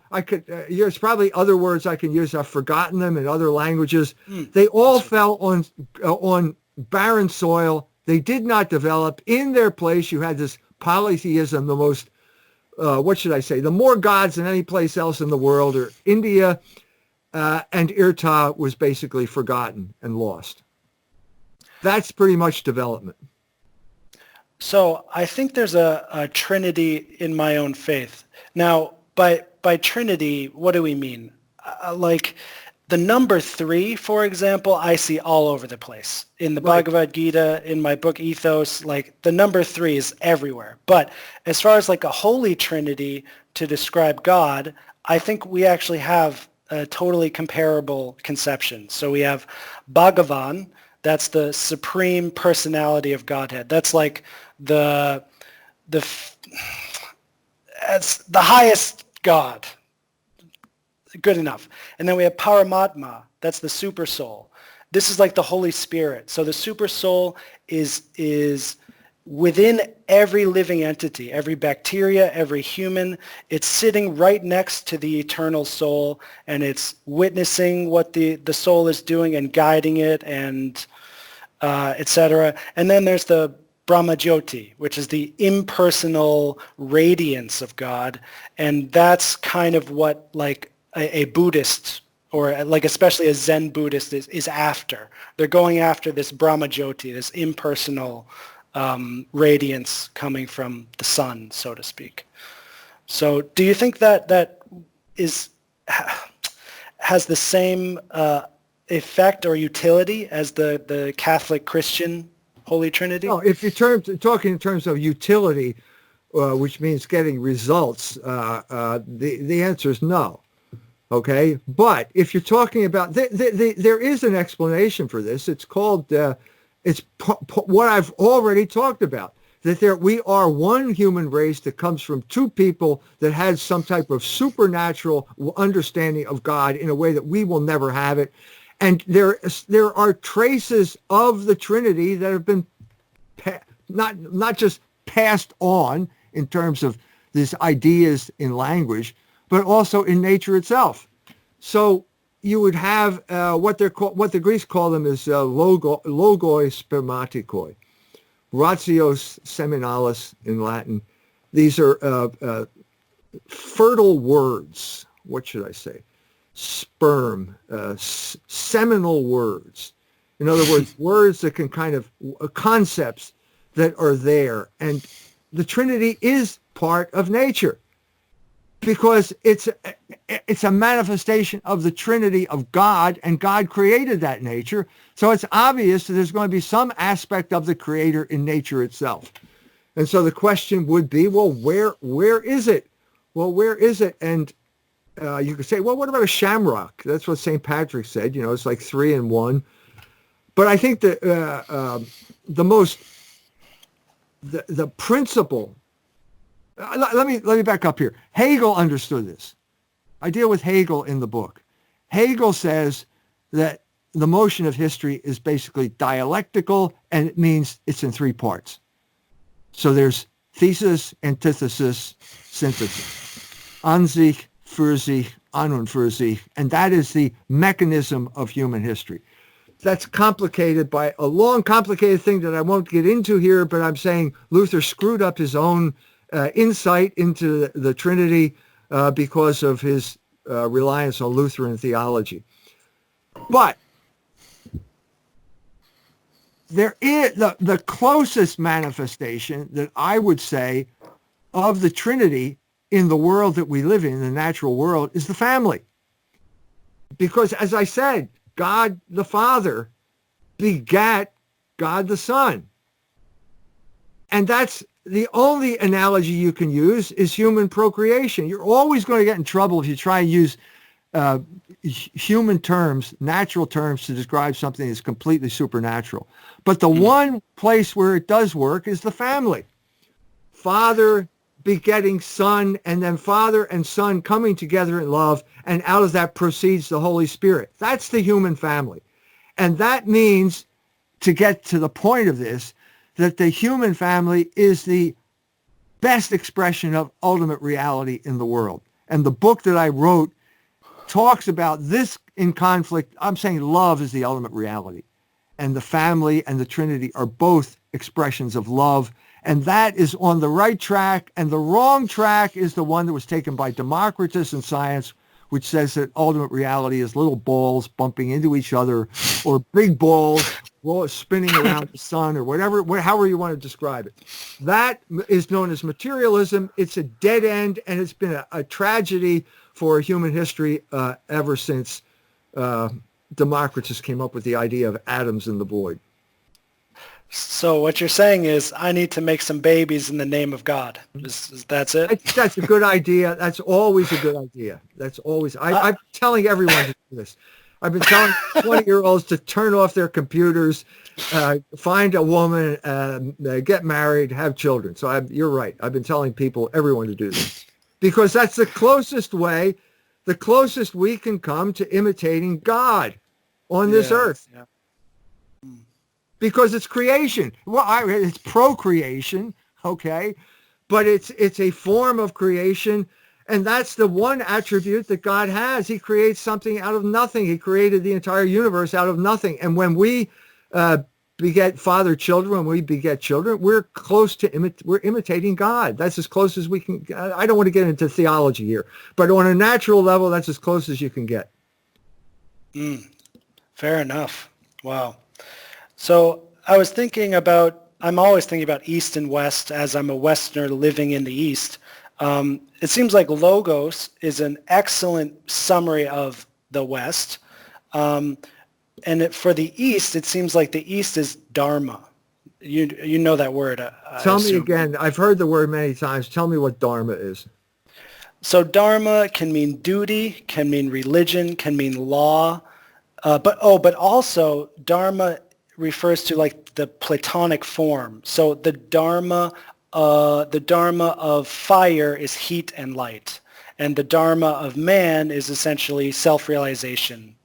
there's probably other words I can use. I've forgotten them in other languages. They all fell on barren soil. They did not develop. In their place, you had this polytheism, the most, the more gods than any place else in the world, or India, and Irta was basically forgotten and lost. That's pretty much development. So I think there's a Trinity in my own faith. Now, by Trinity, what do we mean? Like the number 3, for example, I see all over the place. In the Bhagavad Gita, in my book Ethos, like the number 3 is everywhere. But as far as like a holy Trinity to describe God, I think we actually have a totally comparable conception. So we have Bhagavan, that's the supreme personality of Godhead. That's like the highest God. Good enough. And then we have Paramatma. That's the super soul. This is like the Holy Spirit. So the super soul is within every living entity, every bacteria, every human. It's sitting right next to the eternal soul, and it's witnessing what the soul is doing and guiding it, and etc. And then there's the Brahmajyoti, which is the impersonal radiance of God. And that's kind of what like a Buddhist, or like especially a Zen Buddhist, is after. They're going after this Brahmajyoti, this impersonal radiance coming from the sun, so to speak. So do you think that has the same effect or utility as the Catholic Christian Holy Trinity? No, if you're talking in terms of utility, which means getting results, the answer is no. Okay, but if you're talking about, there is an explanation for this. It's called, what I've already talked about, that we are one human race that comes from two people that had some type of supernatural understanding of God in a way that we will never have it. And there are traces of the Trinity that have been not just passed on in terms of these ideas in language, but also in nature itself. So you would have what the Greeks call them is logoi spermatikoi, ratios seminalis in Latin. These are fertile words what should I say, sperm, seminal words. In other words, words that can kind of, concepts that are there. And the Trinity is part of nature because it's a manifestation of the Trinity of God, and God created that nature. So it's obvious that there's going to be some aspect of the Creator in nature itself. And so the question would be, well, where is it? Well, where is it? And you could say, well, what about a shamrock? That's what St. Patrick said. It's like 3 in 1. But I think that the principle. Let me back up here. Hegel understood this. I deal with Hegel in the book. Hegel says that the motion of history is basically dialectical, and it means it's in 3 parts. So there's thesis, antithesis, synthesis. An sich, für sich, an und für sich. And that is the mechanism of human history. That's complicated by a long, complicated thing that I won't get into here, but I'm saying Luther screwed up his own insight into the Trinity because of his reliance on Lutheran theology. But there is the closest manifestation that I would say of the Trinity in the world that we live in, the natural world, is the family. Because as I said, God the Father begat God the Son. And that's the only analogy you can use is human procreation. You're always going to get in trouble if you try and use human terms, natural terms, to describe something that's completely supernatural. But the one place where it does work is the family. Father begetting Son, and then Father and Son coming together in love, and out of that proceeds the Holy Spirit. That's the human family. And that means, to get to the point of this, that the human family is the best expression of ultimate reality in the world. And the book that I wrote talks about this in conflict. I'm saying love is the ultimate reality. And the family and the Trinity are both expressions of love. And that is on the right track. And the wrong track is the one that was taken by Democritus in science, which says that ultimate reality is little balls bumping into each other, or big balls spinning around the sun, or however you want to describe it. That is known as materialism. It's a dead end, and it's been a tragedy for human history ever since Democritus came up with the idea of atoms in the void. So what you're saying is I need to make some babies in the name of God. That's it? That's a good idea. That's always a good idea. That's always. I'm telling everyone to do this. I've been telling 20-year-olds to turn off their computers, find a woman, get married, have children. So you're right. I've been telling everyone to do this. Because that's the closest way, the closest we can come to imitating God on this earth. Yeah. Because it's creation. Well, it's procreation, okay? But it's a form of creation, and that's the one attribute that God has. He creates something out of nothing. He created the entire universe out of nothing. And when we beget father-children, when we beget children, we're close to we're imitating God. That's as close as we can. I don't want to get into theology here, but on a natural level, that's as close as you can get. Fair enough. Wow. So I'm always thinking about East and West, as I'm a Westerner living in the East. It seems like Logos is an excellent summary of the West. And for the East, it seems like the East is Dharma. You know that word. Tell me again. I've heard the word many times. Tell me what Dharma is. So Dharma can mean duty, can mean religion, can mean law. But also Dharma refers to like the Platonic form. So the Dharma of fire is heat and light, and the Dharma of man is essentially self-realization,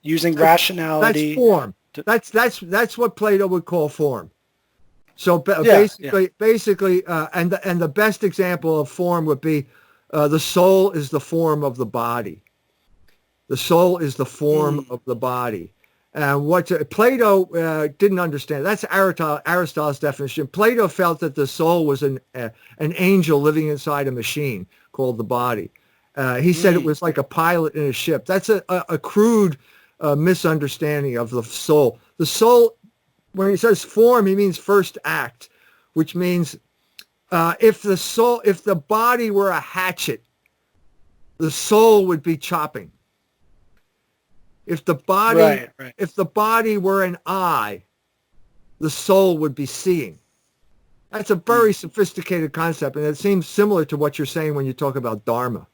using rationality. That's form. That's what Plato would call form. So basically, and the best example of form would be the soul is the form of the body. The soul is the form of the body. What Plato didn't understand, that's Aristotle's definition. Plato felt that the soul was an angel living inside a machine called the body. He said it was like a pilot in a ship. That's a crude misunderstanding of the soul. The soul, when he says form, he means first act, which means if the body were a hatchet, the soul would be chopping. If the body were an eye, the soul would be seeing. That's a very sophisticated concept, and it seems similar to what you're saying when you talk about Dharma.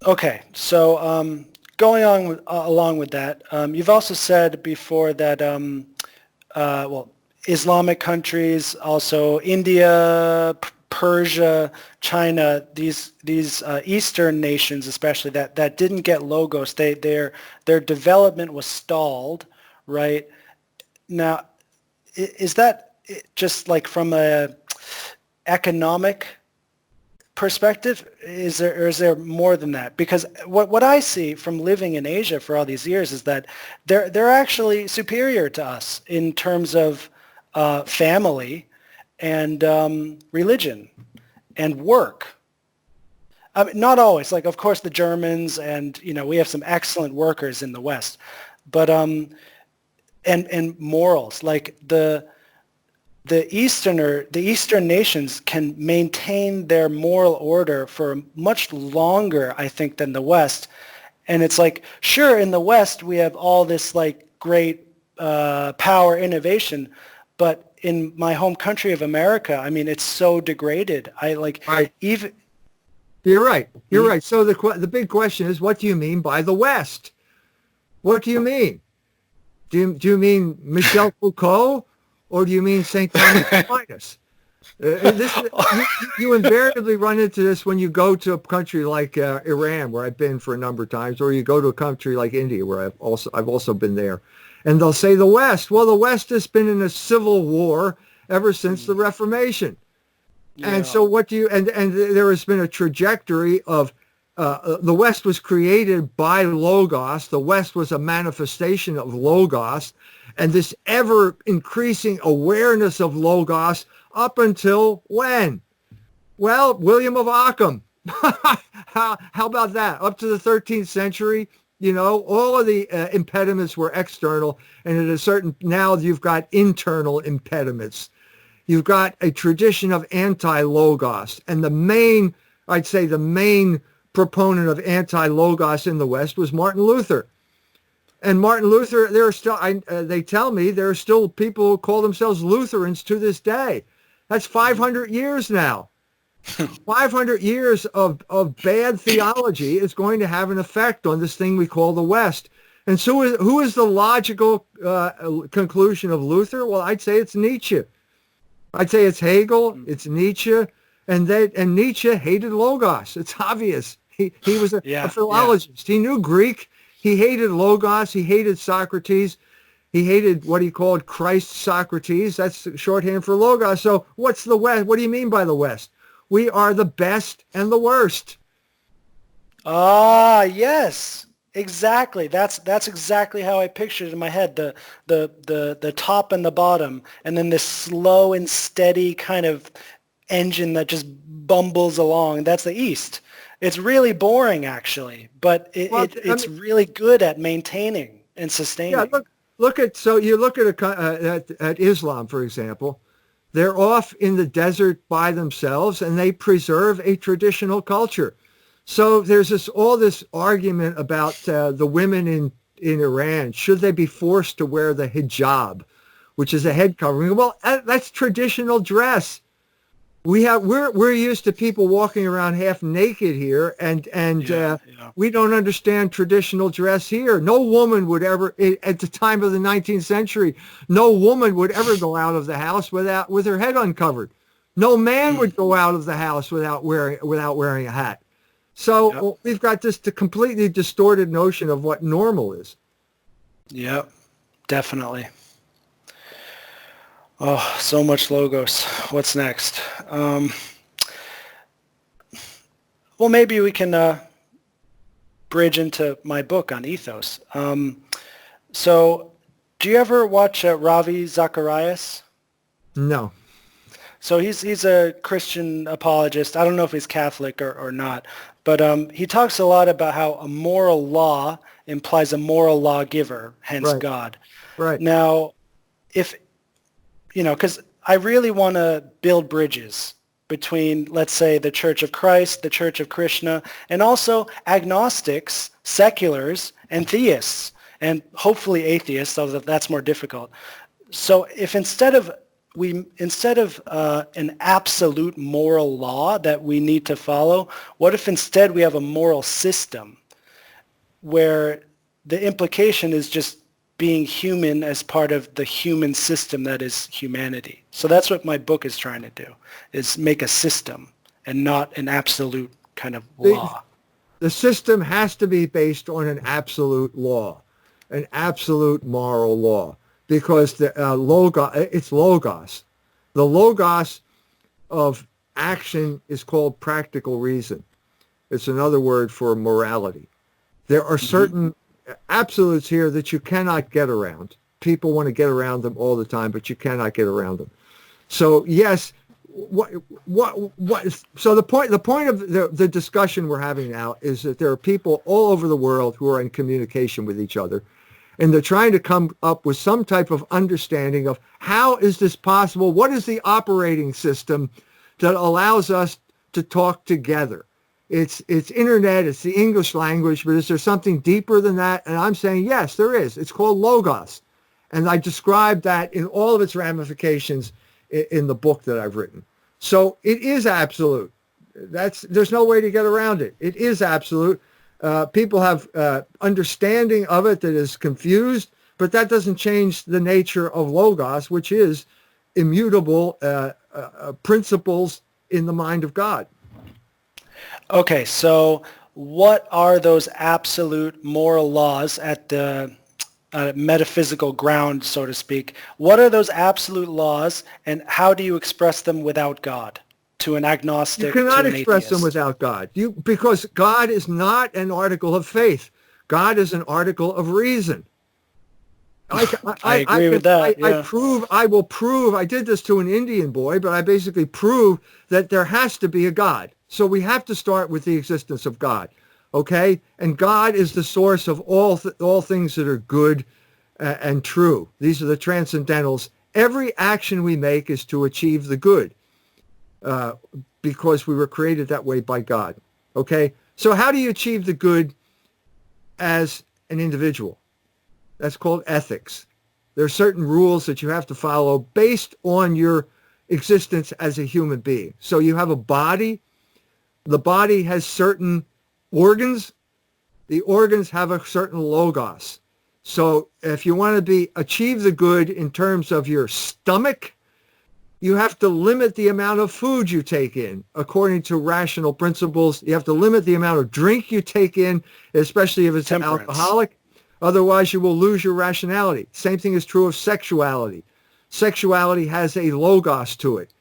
Okay, so going on along with that, you've also said before that, Islamic countries, also India, Persia, China, these Eastern nations, especially that didn't get logos, their development was stalled, right? Now, is that just like from a economic perspective? Is there more than that? Because what I see from living in Asia for all these years is that they're actually superior to us in terms of family and religion and work. I mean, not always. Like, of course, the Germans and we have some excellent workers in the West, but and morals, like the Eastern nations can maintain their moral order for much longer, I think, than the West. And it's like, sure, in the West we have all this like great power, innovation, but in my home country of America, I mean, it's so degraded. Even. You're right. You're right. So the big question is, what do you mean by the West? What do you mean? Do you mean Michel Foucault, or do you mean St. Thomas Aquinas? You invariably run into this when you go to a country like Iran, where I've been for a number of times, or you go to a country like India, where I've also been there, and they'll say the West. Well, the West has been in a civil war ever since the Reformation, and so what do you? And there has been a trajectory of. The West was created by Logos. The West was a manifestation of Logos, and this ever-increasing awareness of Logos up until when? Well, William of Ockham. How about that? Up to the 13th century, all of the impediments were external, and at a certain, now you've got internal impediments. You've got a tradition of anti-Logos, and the main proponent of anti-Logos in the West was Martin Luther. And Martin Luther, there are still, they tell me there are still people who call themselves Lutherans to this day. That's 500 years now. 500 years of bad theology is going to have an effect on this thing we call the West. And so who is the logical conclusion of Luther? Well, I'd say it's Nietzsche. I'd say it's Hegel, it's Nietzsche, and Nietzsche hated Logos. It's obvious. He was a philologist. Yeah. He knew Greek. He hated Logos. He hated Socrates. He hated what he called Christ Socrates. That's shorthand for Logos. So what's the West? What do you mean by the West? We are the best and the worst. Ah, yes, exactly. That's exactly how I pictured it in my head. The top and the bottom, and then this slow and steady kind of engine that just bumbles along. That's the East. It's really boring, actually, but it's really good at maintaining and sustaining. Yeah, look at Islam, for example. They're off in the desert by themselves, and they preserve a traditional culture. So there's all this argument about the women in Iran. Should they be forced to wear the hijab, which is a head covering? Well, that's traditional dress. We're used to people walking around half naked here, and we don't understand traditional dress here. No woman would ever, at the time of the 19th century, no woman would ever go out of the house with her head uncovered. No man would go out of the house without wearing a hat. So we've got this completely distorted notion of what normal is. Yep, definitely. Oh, so much Logos. What's next? Well, maybe we can bridge into my book on ethos. So do you ever watch Ravi Zacharias? No. So he's a Christian apologist. I don't know if he's Catholic or not, but he talks a lot about how a moral law implies a moral lawgiver, hence Right. God. Right. Now, if, because I really want to build bridges between, let's say, the Church of Christ, the Church of Krishna, and also agnostics, seculars, and theists, and hopefully atheists, although that's more difficult. So if instead of an absolute moral law that we need to follow, what if instead we have a moral system where the implication is just being human as part of the human system that is humanity? So that's what my book is trying to do, is make a system and not an absolute kind of law. The system has to be based on an absolute law, an absolute moral law, because the it's logos. The logos of action is called practical reason. It's another word for morality. There are certain absolutes here that you cannot get around. People want to get around them all the time, but you cannot get around them. So yes, so the point of the discussion we're having now is that there are people all over the world who are in communication with each other, and they're trying to come up with some type of understanding of how is this possible? What is the operating system that allows us to talk together? It's internet, it's the English language, but is there something deeper than that? And I'm saying, yes, there is. It's called logos. And I described that in all of its ramifications in the book that I've written. So it is absolute. There's no way to get around it. It is absolute. People have understanding of it that is confused, but that doesn't change the nature of logos, which is immutable principles in the mind of God. Okay, so what are those absolute moral laws at the metaphysical ground, so to speak? What are those absolute laws, and how do you express them without God? To an agnostic, you cannot to an express atheist? them without God. Because God is not an article of faith. God is an article of reason. I agree with that. Yeah. I will prove, I did this to an Indian boy, but I basically prove that there has to be a God. So we have to start with the existence of God. Okay? And God is the source of all things that are good and true. These are the transcendentals. Every action we make is to achieve the good. Because we were created that way by God. Okay? So how do you achieve the good as an individual? That's called ethics. There are certain rules that you have to follow based on your existence as a human being. So you have a body. The body has certain organs. The organs have a certain logos. So if you want to achieve the good in terms of your stomach, you have to limit the amount of food you take in according to rational principles. You have to limit the amount of drink you take in, especially if it's alcoholic. Otherwise, you will lose your rationality. Same thing is true of sexuality. Sexuality has a logos to it.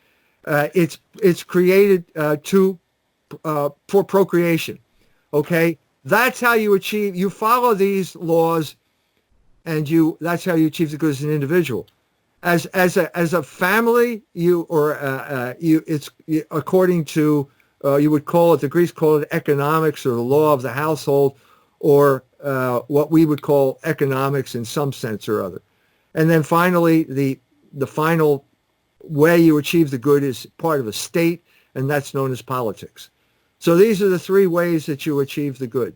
It's created for procreation. Okay? That's how you follow these laws, and that's how you achieve the good as an individual. As a family, it's according to you would call it, the Greeks call it economics, or the law of the household, or what we would call economics in some sense or other. And then finally, the final way you achieve the good is part of a state, and that's known as politics. So these are the three ways that you achieve the good.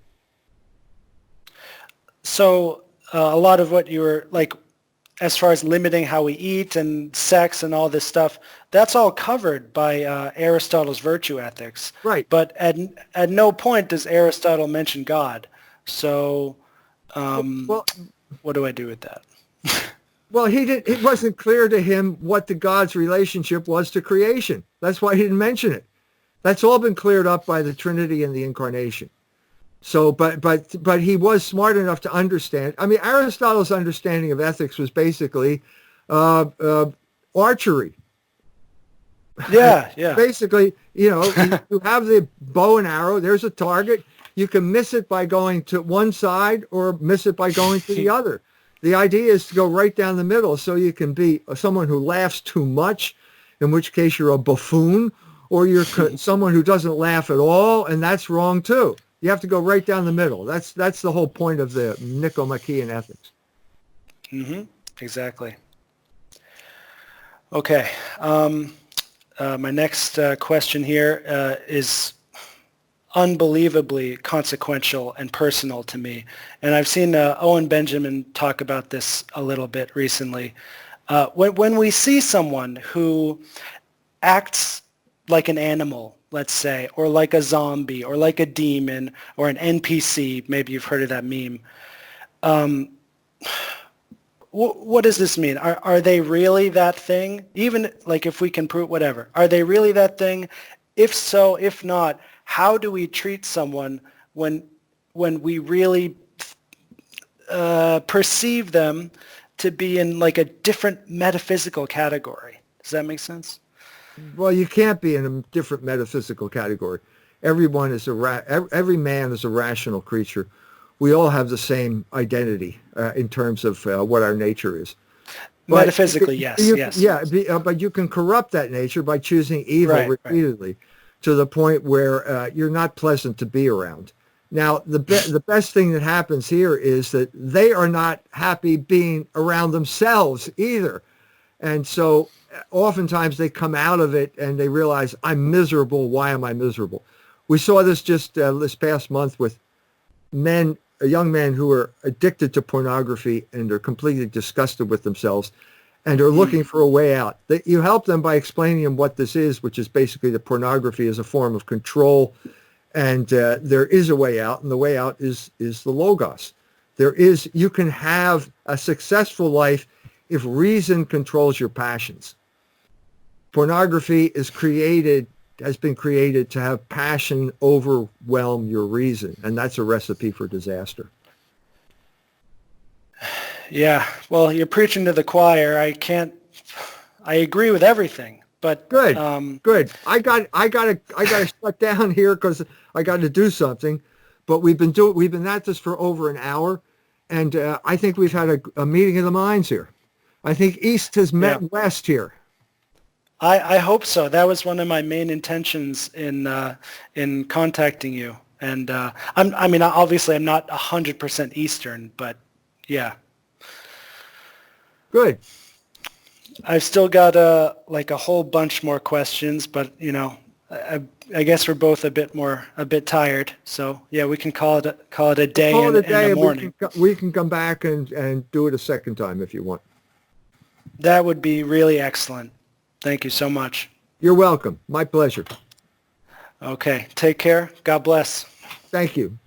So a lot of what you were like, as far as limiting how we eat and sex and all this stuff, that's all covered by Aristotle's virtue ethics. Right. But at no point does Aristotle mention God. So what do I do with that? Well, it wasn't clear to him what the God's relationship was to creation. That's why he didn't mention it. That's all been cleared up by the Trinity and the Incarnation. So, but he was smart enough to understand. I mean, Aristotle's understanding of ethics was basically archery. Yeah, yeah. Basically, you have the bow and arrow. There's a target. You can miss it by going to one side or miss it by going to the other. The idea is to go right down the middle, so you can be someone who laughs too much. in which case you're a buffoon, or you're someone who doesn't laugh at all, and that's wrong too. You have to go right down the middle. That's the whole point of the Nicomachean ethics. Mm-hmm. Exactly. Okay. My next question here is unbelievably consequential and personal to me. And I've seen Owen Benjamin talk about this a little bit recently. When we see someone who acts like an animal, let's say, or like a zombie, or like a demon, or an NPC, maybe you've heard of that meme, what does this mean? Are they really that thing? Even like if we can prove whatever, are they really that thing? If so, if not, how do we treat someone when we really perceive them to be in like a different metaphysical category? Does that make sense? Well, you can't be in a different metaphysical category. Everyone is every man is a rational creature. We all have the same identity in terms of what our nature is. But metaphysically, yes. Yeah, but you can corrupt that nature by choosing evil repeatedly to the point where you're not pleasant to be around. Now, the best thing that happens here is that they are not happy being around themselves either. And so oftentimes they come out of it and they realize, I'm miserable. Why am I miserable? We saw this just this past month with young men who are addicted to pornography and are completely disgusted with themselves and are looking for a way out. You help them by explaining them what this is, which is basically that pornography is a form of control, and there is a way out, and the way out is the Logos. You can have a successful life if reason controls your passions. Pornography has been created to have passion overwhelm your reason, and that's a recipe for disaster. Yeah, well, you're preaching to the choir. I agree with everything, but good. I got to shut down here because I got to do something. But we've been at this for over an hour, and I think we've had a meeting of the minds here. I think East has met West here. I hope so. That was one of my main intentions in contacting you. And obviously I'm not 100% Eastern, but yeah. Good. I've still got a whole bunch more questions, but I guess we're both a bit tired. So yeah, we can call it a day in the morning. We can come back and do it a second time if you want. That would be really excellent. Thank you so much. You're welcome. My pleasure. Okay. Take care. God bless. Thank you.